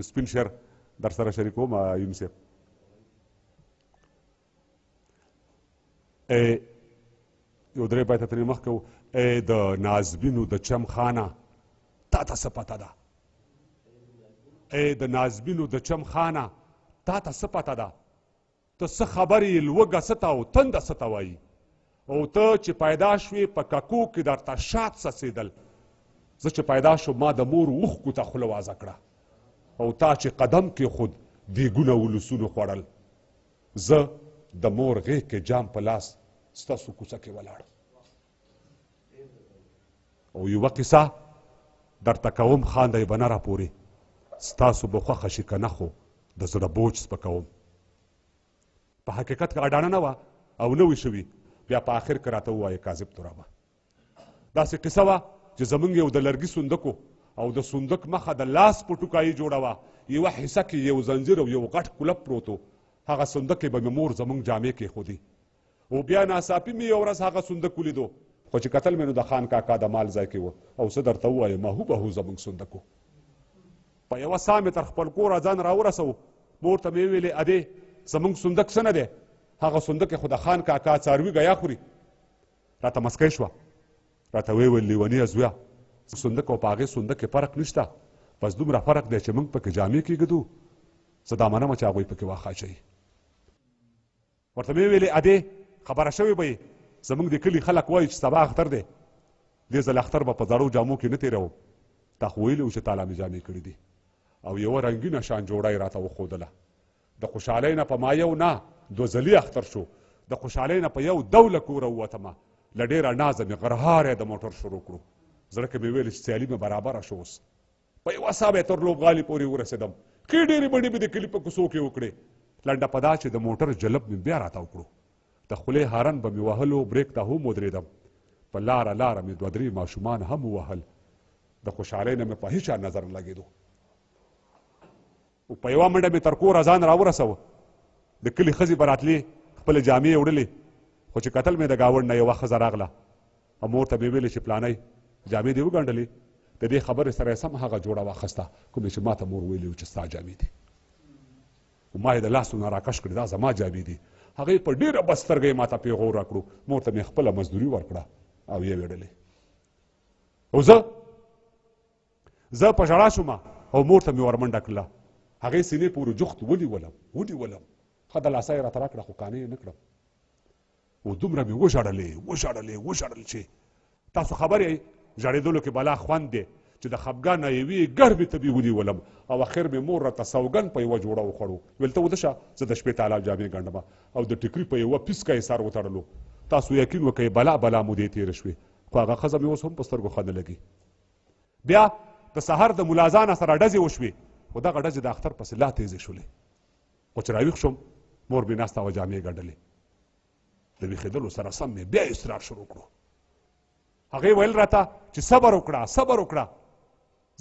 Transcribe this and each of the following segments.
سپین شعر در سره شریکوم یونیسف. یو درې بیته ترې مخکې و، ای د نازبینو د چم خانه تا ته څه پته ده، ای د نازبینو د چم خانه تا ته څه پته ده، ته څه خبرې لوږه څه ته او تنده څه ته وایي، او ته چې پیدا شوې په ککو کې درته شات څڅېدل، زه چې پیدا شوم ما د مور اوښکو ته خوله وازه کړه، او تا چې قدم کې خود دیګونه ولسونو خوړل، زه د مور غېږ کې جام په لاس ستاسو کوڅه کې ولاړ. او یوه قصه درته کوم خاندئ به نه راپورې، ستاسو به خوښه شي که نه خو د زړه بوج سپکوم. په حقیقت کې اډانه نه وه او نه وي شوي، بیا په آخر کې راته ووایه کاذب ترابه. داسې قصه وه چې زمونږ یو د لرګي صندوق او د صندوق مخه د لاس په ټوکایي جوړه وه، یوه حصه کې یو زنځیر او یو غټ کلب پروت و، هغه صندوق کې به مې مور زمونږ جامې کېښودې، او بیا ناڅاپي مې یو ورځ هغه صندوق ولیدو، خو چې کتل مې نو د خان کاکا د مال ځای کې و، او څه درته ووایم هو به هو زمونږ صندوق و. په یوه ساه مې تر خپل کوره ځان راورسو، مور ته مې ویلې ادې زمونږ صندوق څه نه دی، هغه صندوق کې خو د خان کاکا څاروي ګیا خوري. راته مسکی شوه، راته ویې ویل لیونیه زویه صندوق او په هغې صندوق کې فرق نشته، بس دومره فرق دی چې موږ پکې جامې کېږدو، زه دا منمه چې هغوی پکې واښه اچوي. ورته مې ویلې ادې خبره شوې به یې، زمونږ د کلي خلک وایي چې سبا اختر دی، دې ځل اختر به په زړو جامو کې نه تېروم، تا خو ویلي و چې تا لا مې جامې کړي دي. او یوه رنګینه شان جوړه یې راته وښودله، د خوشحالۍ نه په ما یو نه دوه ځلي اختر شو، د خوشحالۍ نه په یو ډوله کوره ووتمه، له ډېره نازه مې غرهار یې د موټر شروع کړو، زړه کې مې ویل چې سیالي مې برابره شو، اوس په یوه ساه به یې تر لوبغالي پورې ورسېدم، ښې ډېرې بڼې مې د کلي په کوڅو کې وکړې، لنډه په دا چې د موټر جلب مې بیا راته وکړو، د خولې هارن به مې وهلو، بریک ته هم ودرېدم، په لاره لاره مې دوه درې ماشومان هم ووهل، د خوشحالۍ نه مې په هېچا نظر نه لګېدو. په یوه منډه مې تر کوره ځان راورسوه، د کلي ښځې به راتلې خپلې جامې یې وړلې، خو چې کتل مې د ګاونډ نه یوه ښځه راغله، او مور ته مې ویلې چې پلانۍ جامې دې وګنډلې، د دې خبرې سره یې سم هغه جوړه واخیسته کومې چې ما ته مور ویلي و چې ستا جامې دي، ما یې د لاسو نه راکش کړې دا زما جامې دي، هغې په ډېره بدسترګه یې ما ته پیغور راکړو، مور ته مې خپله مزدوري ورکړه او یې ویډلې. او زه په ژړا شوم او مور ته مې ورمنډه کړله، هغې سینې پورې جوخت ونیولم، ښه د لاسه یې راته راکړه خو قانع یې نه کړم، او دومره مې وژړلې چې تاسو خبر یې ژړېدلو کې بلا خوند دی چې د خفګان نه یوې ګرمې تبې ونیولم، او اخر مې مور راته سوګند په یوه جوړه وخوړو، ویل ته وده شه زه د شپې تعالی جامې ګنډمه، او د ټیکري په یوه پیسکه یې سر وتړلو، تاسو یقین وکئ بلا مودې تېرې شوې، خو هغه ښځه مې اوس هم په سترګو ښه نه لګي. بیا د سهار د ملازانه سره ډزې وشوې، خو دغه ډزې د اختر پسې لا تیزې شولې، خو چې راویښ شوم مور مې ناسته وه جامې ګنډلې، د ویښېدلو سره سم مې بیا اصرار شروع کړو، هغې ویل راته چې صبر وکړه،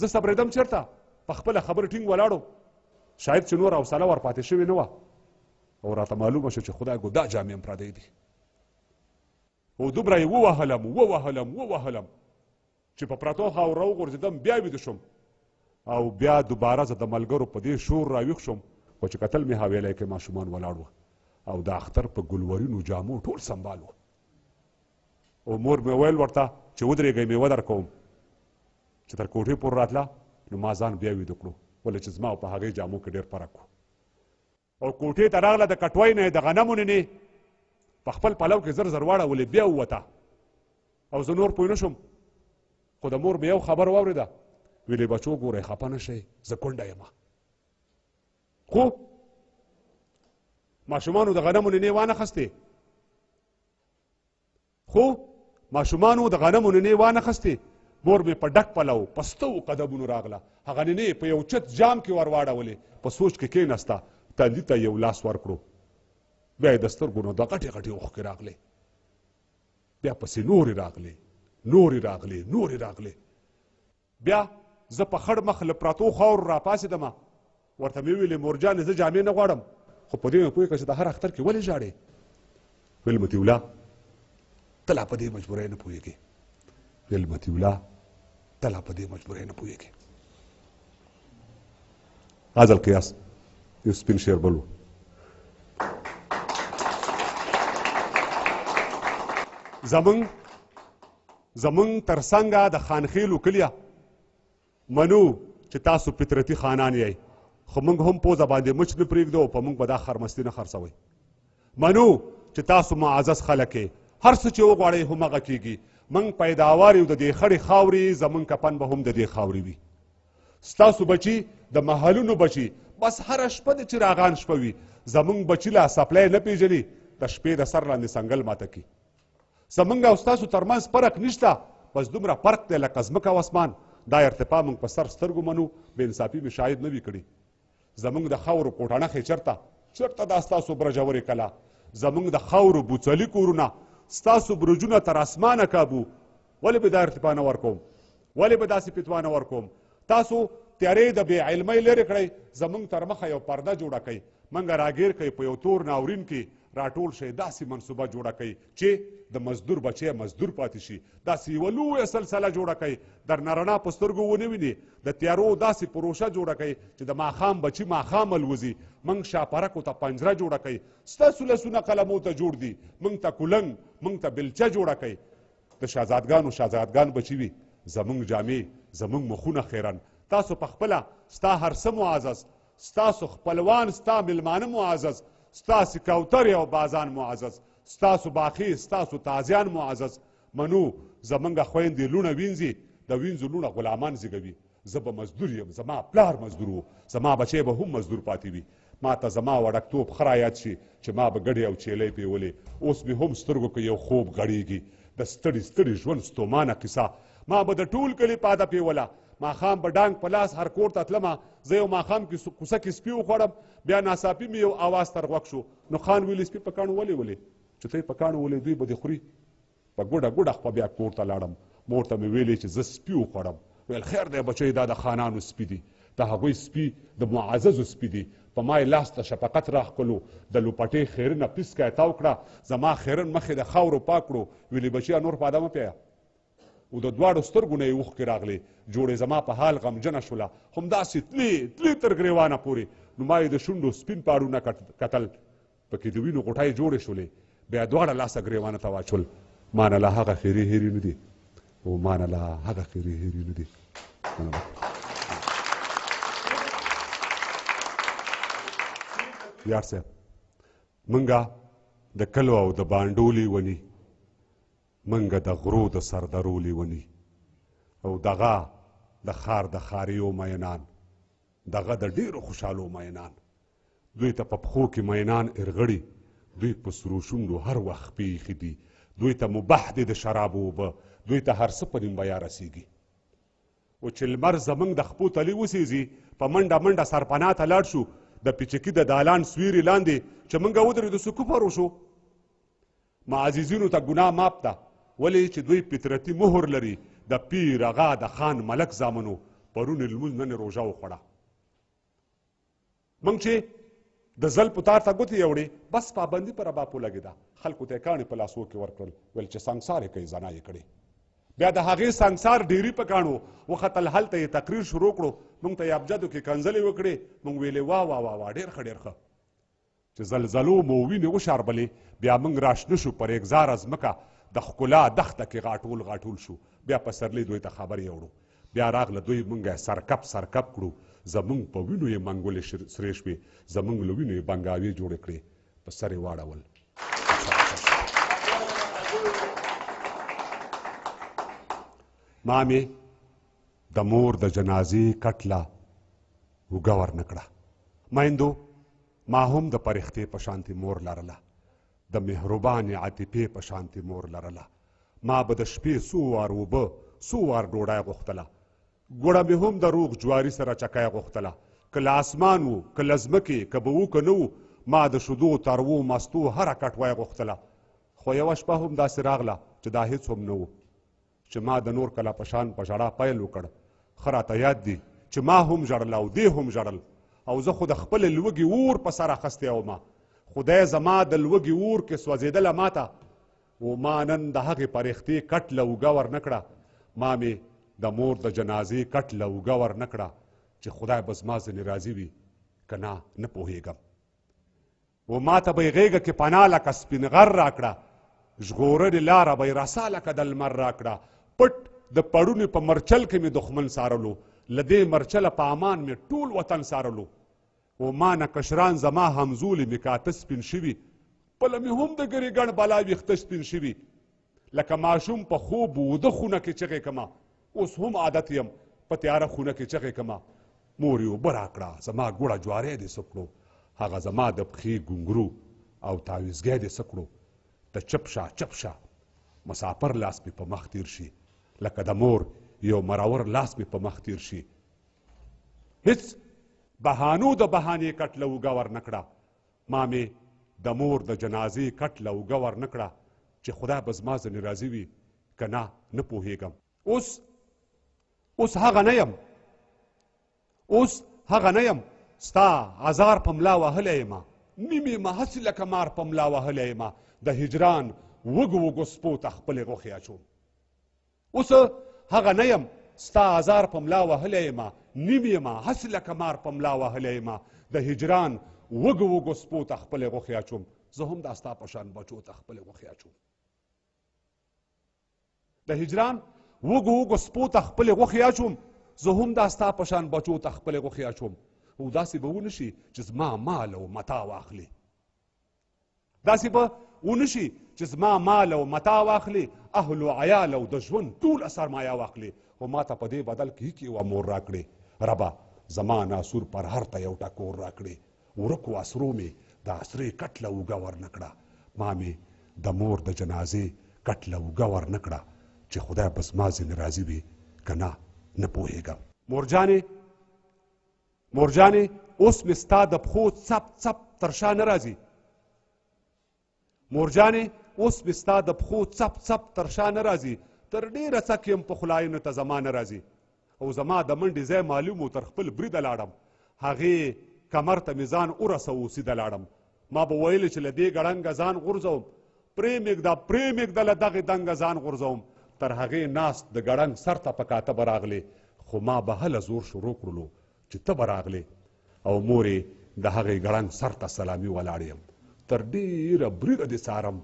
زه صبرېدم چېرته، په خپله خبرې ټینګ ولاړو، شاید چې نور حوصله ورپاتې شوې نه وه، او راته معلومه شو چې خدای ګو دا جامې هم پردی دي، او دومره یې ووهلم چې په پرتو خاورو راوغورځېدم، بیا ویده شوم، او بیا دوباره زه د ملګرو په دې شور راویښ شوم، خو چې کتل مې حویلی کې ماشومان ولاړ وه، او د اختر په ګلورینو جامو ټول سنبال وه، او مور مې ویل ورته چې ودرېږئ میوه در کوم، چې تر کوټې پورې راتله نو ما ځان بیا ویده کړو، ولې چې زما او په هغې جامو کې ډېر فرق و، او کوټې ته راغله د کټوۍ نه یې د غنمو نینې په خپل پلو کې زر واړولې، بیا ووته، او زه نور پوه نه شوم، خو د مور مې یو خبر واورېده، ویلې بچو ګورئ خفه نه شئ زه کونډه یم، خو ماشومانو د غنمو نینې وانخستې، مور مې په ډک پلو په ستو قدمونو راغله، هغه نینې په یو چت جام کې ور واړولې، په سوچ کې کېناسته، تندي ته یو لاس ورکړو، بیا یې د سترګو نه د غټې اوښکې راغلې، بیا پسې نورې راغلې، بیا زه په خړ مخ له پرتو خاورو راپاڅېدم، ورته مې ویلې مورجانې زه جامې نه غواړم، خو په دې مې پوه کړه چې د هر اختر کې ولې ژاړې، ویل متي الله ته لا په دې مجبورۍ نه پوهېږې، غزل قیاس یو سپین شعر بل و زمونږ تر څنګه د خانخیلو کلیه منو چې تاسو فطرتي خانان یئ خو موږ هم پوزه باندې مچ نه پرېږدو او په موږ به دا خرمستي نه خرڅوئ. منو چې تاسو معزز خلک یې هر څه چې وغواړئ همغه کیږي. موږ پیداوار یو د دې خړې خاورې زموږ کفن به هم د دې خاورې وي. ستاسو بچي د محلونو بچي بس هره شپه د چراغان شپه وي. زموږ بچي لا سپلی نه پیژني د شپې د سر لاندې سنګل ماته کي. زموږ او ستاسو ترمنځ فرق نشته بس دومره فرق دی لکه ځمکه او اسمان. دا ارتفاع موږ په سر سترګو منو بې انصافي مې شاید نه وي کړي. زموږ د خاورو کوټنخې چېرته دا ستاسو برجورې کلا. زموږ د خاورو بوڅلي کورونه ستاسو برجونه تر اسمانه کابو. ولې به دا ارتفاع نه ورکوم؟ ولې به داسې فتوا نه ورکوم؟ تاسو تیارې د بې علمۍ لرې کړئ زموږ تر مخه یو پرده جوړه کوئ. موږ راګیر کوئ په یو تور ناورین کې راټول شئ داسې منصوبه جوړه کوئ چې د مزدور بچی مزدور پاتې شي. داسې یوه لویه سلسله جوړه کوئ درنه رڼا په سترګو ونه ویني. د تیارو داسې پروژه جوړه کوئ چې د ماښام بچي ماښام الوځي. موږ شاپرکو ته پنجره جوړه کوئ. ستاسو لسونه قلمو ته جوړ دي. موږ ته کولنګ موږ ته بلچه جوړه کوئ. د شهزادګانو بچي وي. زموږ جامې زموږ مخونه خیرن. تاسو په خپله ستا هر څه معزز، ستاسو خپلوان ستا میلمانه معزز، ستاسو کوترې او بازان معزز، ستاسو باخي ستاسو تازیان معزز. منو زمونږ خویندې لوڼه وینځي د وینځو لوڼه غلامان زیږوي. زه به مزدور یم، زما پلار مزدور و، زما بچی به هم مزدور پاتې وي. ما ته زما وړکتوب ښه رایاد شي چې ما به ګډې او چیلۍ پیولې. اوس مې هم سترګو کې یو خوب غړېږي د ستړي ژوند ستومانه قصه. ما به د ټول کلي پاده پیوله. ماښام به ډانګ په لاس هر کور ته تلمه. زه یو ماښام کې کوڅه کې سپي وخوړم بیا ناڅاپي مې یو اواز تر غوږ شو. نو خان ویلي سپي په کاڼو ولې چې ته یې په کاڼو ولې دوی به دې خوري. په ګوډه خپه بیا کور ته لاړم. مور ته مې ویلې چې زه سپي وخوړم. ویل خیر دی بچی دا د خانانو سپي دي، د هغوی سپي د معززو سپي دي. په ما یې لاس ته شفقت راښکلو. د لوپټې خیرنه پیسکه یې تاو کړه. زما خیرن مخې د خاورو پاک کړو. ویلې بچیا نور په ادامه پیه. او د دواړو سترګو نه یې اوښکې راغلې. جوړې زما په حال غمجنه شوله. همداسې تلې تر ګریوانه پورې. نو ما یې د شونډو سپین پاړونه کتل پکې د وینو غوټۍ جوړې شولې. بیا دواړه لاسه ګریوانه ته واچول. ما نه لا هغه خیرې هیرې نه دي او ما نه لا هغه خیرې هیرې نه دي. یار صاحب منګه د کلو او د بانډولې ونی، منګه د غرو د سردرولې ونی، او دغه د ښار د ښاریو مینان، دغه د ډیرو خوشحالو مینان. دوی ته په پښو کې مینان ارغړي، دوی په سرو شونډو هر وخت پیښې دي. دوی ته مباح دي د شرابو اوبه، دوی ته هر څه په نیم بیا رسیږي. او چې لمر زموږ د خپو تلې وسېځي په منډه سرپناه ته لاړ شو د پیچکي د دالان سویرې لاندې چې موږ ودرېدو سو کفر وشو. معززینو ته ګناه ماپ ده ولې چې دوی فطرتي مهر لري. د پیر اغا د خان ملک زامنو پرون لمونځ نن روژه وخوړه. موږ چې د زل پتار ته ګوتې یوړې بس پابندي پر باپو لګېده. خلکو ته یې کاڼې په لاسو کې ورکړل. ویل چې سنګسار یې کوي زنا یې کړې. بیا د هغې سنګسار ډیري په کاڼو وختل. هلته یې تقریر شروع کړو. موږ ته یې ابجدو کې کنځلې وکړې. موږ ویلې وا وا وا وا ډېر ښه. چې زلزلو مو وینې وشاربلې بیا موږ راشنه شو پر اګزاره ځمکه د ښکلا دښته کې غاټول شو. بیا پسرلی دوی ته خبر یوړو. بیا راغله دوی موږ سرکپ کړو. زمونږ په وینو یې منګولې سرې شوې، زمونږ له وینو یې بنګاوې جوړې کړې، په سر یې واړول. ما مې د مور د جنازې کټله اوږه ورنه کړه. میندو ما هم د پرښتې په شانتې مور لرله، د مهربانې عاطفې په شانتې مور لرله. ما به د شپې څو وار اوبه څو وار ډوډۍ غوښتله. ګوړه مې هم د روغ جواري سره چکی غوښتله. که له اسمان و که له ځمکې که به و که نه و ما د شیدو تروو مستو هره کټوۍ غوښتله. خو یوه شپه هم داسې راغله چې دا هېڅ هم نه و چې ما د نور کله په شان په ژړا پیل وکړ. ښه راته یاد دي چې ما هم ژړل او دې هم ژړل. او زه خو د خپلې لوږې اور په سر اخستی ومه. خدای زما د لوږې اور کې سوځېدله ماته. و ما نن د هغې پرښتې کټ له اوږه ورنه کړه. ما مې د مور د جنازې کټ له اوږه ورنه کړه چې خدای به زما ځنې راضي وي که نه پوهېږم. و ما ته به یې غېږه کې پناه لکه سپین غر راکړه، ژغورلې لاره به یې رسا لکه د لمر راکړه. پټ د پړونې په مرچل کې مې دښمن سارلو، له دې مرچله په امان مې ټول وطن سارلو. و ما نه کشران زما همزولې مې کاته سپین شوي، خپله مې هم د ګرېګڼ بلا ویښته سپین شوي. لکه ماشوم په خوب وده خونه کې چغې کما، اوس هم عادت یم په تیاره خونه کې چغې کما. مور یې اوبه راکړه، زما ګوړه جواری دې څه کړو، هغه زما د پښې ګونګرو او تاویزګی دې څه کړو. ته چپ شه چپ شه، مسافر لاس مې په مخ تیر شي، لکه د مور یو مرور لاس مې په مخ تیر شي. هیڅ بهانو د بهانې کټ له اوږه ور نه کړه، ما مې د مور د جنازې کټ له اوږه ور نه کړه، چې خدای به زما ځنې راضي وي که نه پوهېږم. اوس هغه نه یم، اوس هغه نه یم، ستا ازار په ملا وهلی یمه، نیم یمه هسې لکه مار په ملا وهلی یمه، د هجران وږو وږو سپو ته خپلې غوښې اچوم. اوس هغه نه یم، ستا ازار په ملا وهلی یمه، نیم یمه هسې لکه مار په ملا وهلی یمه، د هجران وږو وږو سپو ته خپلې غوښې اچوم. زه هم دا ستا په شان بچو ته خپلې غوښې اچوم. د هجران وږو وږو سپو ته خپلې غوښې اچوم، زه هم دا ستا په شان بچو ته خپلې غوښې اچوم. او داسې به ونه شي چې زما مال او متا واخلي، داسې به ونه شي چې زما مال او متا واخلي، اهل و عیال او د ژوند ټوله سرمایه واخلي. خو ما ته په دې بدل کې هیڅ یوه مور راکړې. ربه زما ناسور پر هر ته یو ټکور راکړې. ورکو اسرو مې د اسرې کټ له اوږه ور نه کړه، ما مې د مور د جنازې کټ له اوږه ور نه کړه، چې خدای به زما ځینې راضي وي که نه پوهېږم. مورجانې اوس مې ستا د پښو څپ څپ تر شا نه راځي. مورجانې اوس مې ستا د پښو څپ څپ تر شا نه راځي، تر ډېره څک یم پخلاینو ته زما نه راځي. او زما د منډې ځای معلوم و، تر خپل بریده لاړم، هغې کمر ته مې ځان ورسوو سیده لاړم. ما به ویلې چې له دې ګړنګه ځان غورځوم، پرېمږده له دغې دنګه ځان غورځوم. تر هغې ناست د ګړنګ سر ته په کاته به راغلې، خو ما به هله زور شروع کړلو چې ته به راغلې. او مورې د هغې ګړنګ سر ته سلامي ولاړ یم، تر ډېره بریده دې څارم،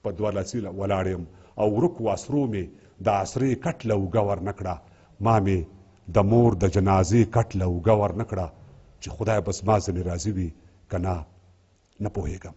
په دوه لاسي ولاړ یم. او ورکو اسرو مې د اسرې کټ له اوږه ور نه کړه، ما مې د مور د جنازې کټ له اوږه ور نه کړه، چې خدای به زما ځنې راضي وي که نه پوهېږم.